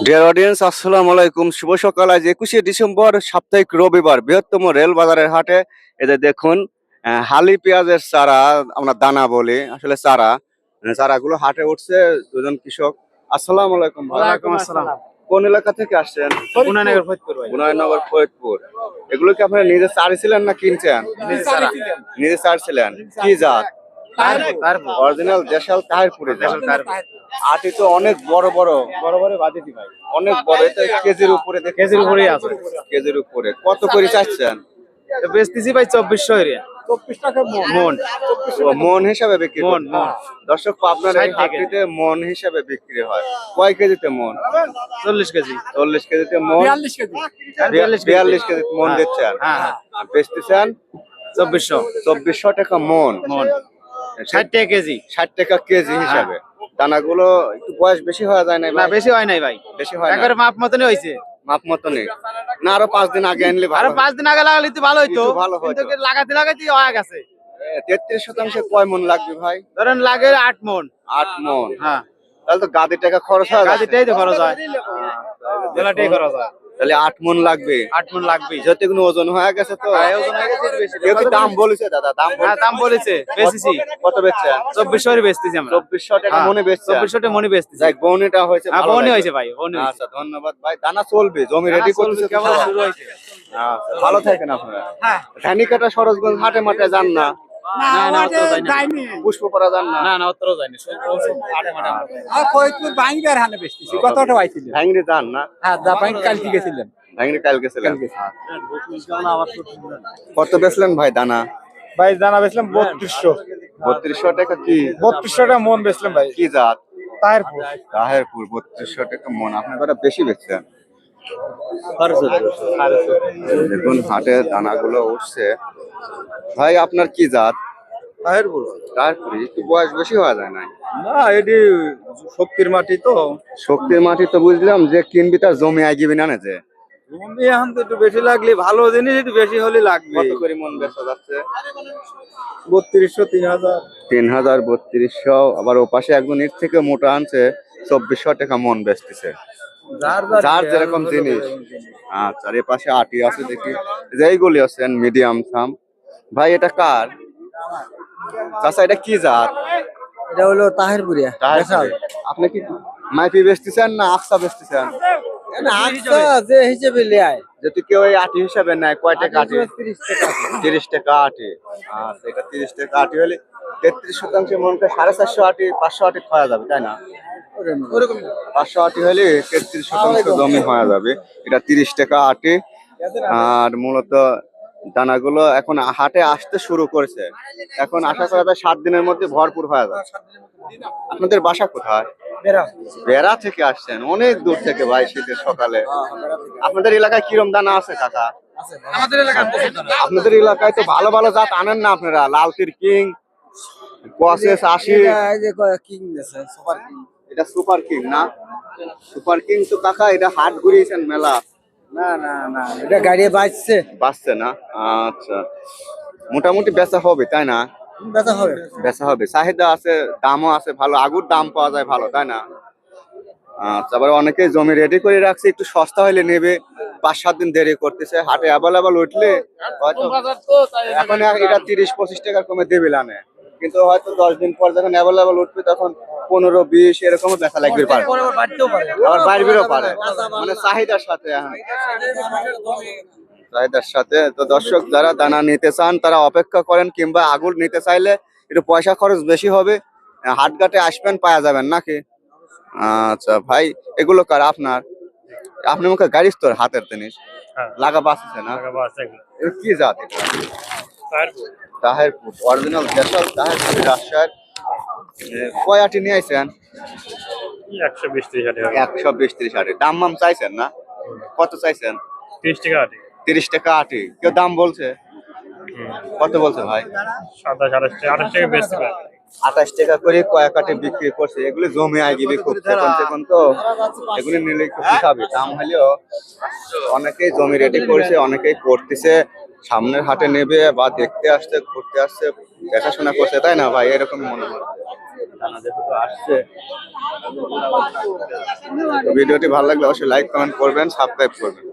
Dear audience, আসসালামু আলাইকুম। শুভ সকাল। আজ 21শে ডিসেম্বর, সাপ্তাহিক রবিবার, বৃহত্তম রেল বাজারের হাটে। এদের দেখুন, হালি পেঁয়াজের চারা, আমরা দানা বলি, আসলে চারা। চারাগুলো হাটে উঠছে দুজন কৃষক। আসসালামু আলাইকুম ভাই। ওয়ালাইকুম আসসালাম। কোন এলাকা থেকে আসছেন? গুনানগর ফরিদপুর ভাই। গুনাইনগর, ফরিদপুর। এগুলো কি আপনারা নিজে চারিছিলেন না কিনছেন? নিজে ছাড়া। নিজে চারছিলেন। কি জাত? তারপর অরিজিনাল দেশাল তাহিরপুরি জাত। তারপর আটি তো অনেক বড় বড়, বড় বড় বাদিতি ভাই। অনেক বড়। এটা কেজির উপরে দেখে, কেজির উপরেই আছে। কেজির উপরে। কত করে চাচ্ছেন? তো বেচতেছি ভাই 2400 এরিয়া। 24 টাকা মন। ও, মন হিসাবে বিক্রি মন, করেন? মন। দর্শক, আপনার এই 60 টাকা। হাটটিতে মন হিসাবে বিক্রি হয়। কয় কেজিতে মন? 40 কেজি। 40 কেজিতে মন। 42 কেজি। 42 কেজি মন হ্যাঁ। দিচ্ছেন। হ্যাঁ। আর বেচতেছেন 2400 2400 টাকা মন। মন। 60 টাকা কেজি। 60 টাকা কেজি হিসাবে। দানাগুলো একটু বয়স বেশি হয়ে যায় না না ভাই? বেশি হয় নাই ভাই। বেশি হয় না, একবারে মাপ মতনই হইছে। মাপ মতনই। না আরো 5 দিন আগে আনলে আরো ভালো। 5 দিন আগে লাগালে তো ভালো হইতো। একটু ভালো হতো। কিন্তু লাগাতে লাগাতে হয়ে গেছে। 33% কয় মন লাগবে ভাই? ধরেন লাগে 8 মন। 8 মন। হ্যাঁ। তাহলে তো গাদি টাকা খরচ হয়। গাড়িটাই তো খরচ হয়। বেলাটাই খরচ হয়। তাহলে 8 মন লাগবে। 8 মন লাগবে। যেহেতু কোনো ওজন হয়ে গেছে তো। হ্যাঁ, ওজন হয়ে গেছে, একটু বেশি। কেউ কি দাম বলেছে দাদা? দাম হ্যাঁ, দাম বলেছে, বেচেছি। কত বেচছেন? 2400 এর বেচতেছি আমরা। 2400 টাকা হ্যাঁ, মনে বেচছেন? 2400 টাকা মনে বেচতেছি। যাক, বউনিটা হয়েছে, হ্যাঁ, ভালো বউনি লাগলো। হয়েছে ভাই, বউনি হয়েছে। আচ্ছা, ধন্যবাদ ভাই। দানা চলবে, জমি রেডি করতেছে, কেবল কেমন শুরু হয়েছে। আচ্ছা, ভালো থাকেন আপনারা। হ্যাঁ। ধানিকাটা সরোজগঞ্জ হাটে মাঠে যান না? না, না, অত যায়নি। পুষ্পপাড়া যান না? না, না, অতও যায়নি। আটে মাঠে আমরা যাই। ফরিদপুর বাইঙ্গার হানে বেচতেছি। কতটা পাইছিল? ভাঙড়ি যান না? হ্যাঁ, দা বাইং কালকে গেছিলাম। ভাঙড়ি কাল গেছিলেন। কত বেচলেন ভাই দানা? ভাই জানা বেচলাম 3200। 3200 টাকা। কি 3200 টাকা মন বেচলাম ভাই। কি জাত? তাহিরপুর। তাহেরপুর। 3200 টাকা মন। আপনারা বেশি বেচছেন। দেখুন, হাটে দানাগুলো উঠছে। ভাই, আপনার কি জাত? তাহিরপুর। তারপরে একটু বয়স বেশি হওয়া যায় না? না, এটি শক্তির মাটি তো। শক্তির মাটি তো বুঝলাম, যে কিনবি তার জমি আগিবি না যে। জমি এখন তো একটু বেশি লাগলে ভালো জিনিস, একটু বেশি হলে লাগবে। কত করে মন বেচা যাচ্ছে? 3200, 3000। 3000, 3200। আবার ও পাশে একজন এর থেকে মোটা আনছে, 2400 টাকা মন বেচতেছে। যার যেরকম জিনিস। আচ্ছা, আর এ পাশে আটি আছে দেখি, যেইগুলি আছেন মিডিয়াম থাম। ভাই, এটা কার? চাচা, এটা কি জাত? এটা হলো তাহিরপুরিয়া। তাহেরপুরে। আপনি কি মাইপি বেচতেছেন না আকসা বেচতেছেন? না, আচ্ছা, যে হিসেবে লেয়। যদি কেউ এই আটি হিসাবে নেয়, কয় টাকা আটি? 30 টাকা। 30 টাকা আটি। আচ্ছা, এটা 30 টাকা আটি হলে 33% মনকে 450 আটি, 500 আটি খাওয়া যাবে, তাই না? ওরকম 500 আটি হলে 33% জমি হয়ে যাবে। এটা 30 টাকা আটি। আর মূলত দানাগুলো এখন হাটে আসতে শুরু করেছে। এখন আশা করা যায় 7 দিনের মধ্যে ভরপুর হয়ে যাবে। আপনাদের বাসা কোথায়? বেড়া থেকে আসছেন অনেক দূর থেকে ভাই, শীতের সকালে। আপনাদের এলাকায় কিরম দানা আছে কাকা? আমাদের এলাকার আপনাদের এলাকায় তো ভালো ভালো জাত আনেন না আপনারা? লালতির কিং, কসেস 80। কিং আছে, সুপার কিং। এটা সুপার কিং না? সুপার কিং তো কাকা, এটা হাট ঘুরিয়েছেন মেলা। না, না, না, এটা গাড়ি বাজছে। বাঁচছে না? আচ্ছা, মোটামুটি বেচা হবে, তাই না? বেচা হবে। বেচা হবে, চাহিদা আছে, দামও আছে ভালো, আগুর দাম পাওয়া যায় ভালো, তাই না? আচ্ছা, আবার অনেকে জমি রেডি করে রাখছে, একটু সস্তা হলে নেবে। 5-7 দিন দেরি করতেছে। হাটে অ্যাভেলেবল উঠলে হয়তো এখন এটা 30-25 টাকা কমে দেবে লানে, কিন্তু হয়তো 10 দিন পর যখন অ্যাভেলেবল উঠবে, তখন 15-20 এরকমও দেখা লাগবে পারে, আবার বাড়বেও পারে। মানে চাহিদার সাথে। চাহিদার সাথে। তো দর্শক, যারা দানা নিতে চান তারা অপেক্ষা করেন, কিংবা আগুর নিতে চাইলে একটু পয়সা খরচ বেশি হবে। হাটঘাটে আসবেন, পাওয়া যাবেন নাকি? আচ্ছা ভাই, এগুলো কার আপনার? আপনি মুখে গাড়ি তোর হাতের জিনিস লাগা বাঁচছে না? এটা কি জাত? এটা তাহেরপুর। অরিজিনাল দেশাল তাহেরপুর, রাজশাহীর। কয় আটি নিয়ে আইছেন? 120-30 আটি। দাম মাম চাইছেন না? কত চাইছেন? 30 টাকা আটি। 30 টাকা আটি। কেউ দাম বলছে? কত বলছে ভাই? 27, 28 টাকা বেচতে পারে। 28 টাকা করে কয়েক আটি বিক্রি করছে। এগুলি জমি আইগিবি খুব চেকন তো, এগুলি নিলে একটু পিছাবে। দাম হলেও অনেকেই জমি রেডি করছে, অনেকেই করতেছে। সামনের হাটে নেবে বা দেখতে আসছে, ঘুরতে আসছে, দেখাশোনা করছে, তাই না ভাই? এরকমই মনে হয়। জানা যেহেতু আসছে। তো ভিডিওটি ভালো লাগলে অবশ্যই লাইক কমেন্ট করবেন, সাবস্ক্রাইব করবেন।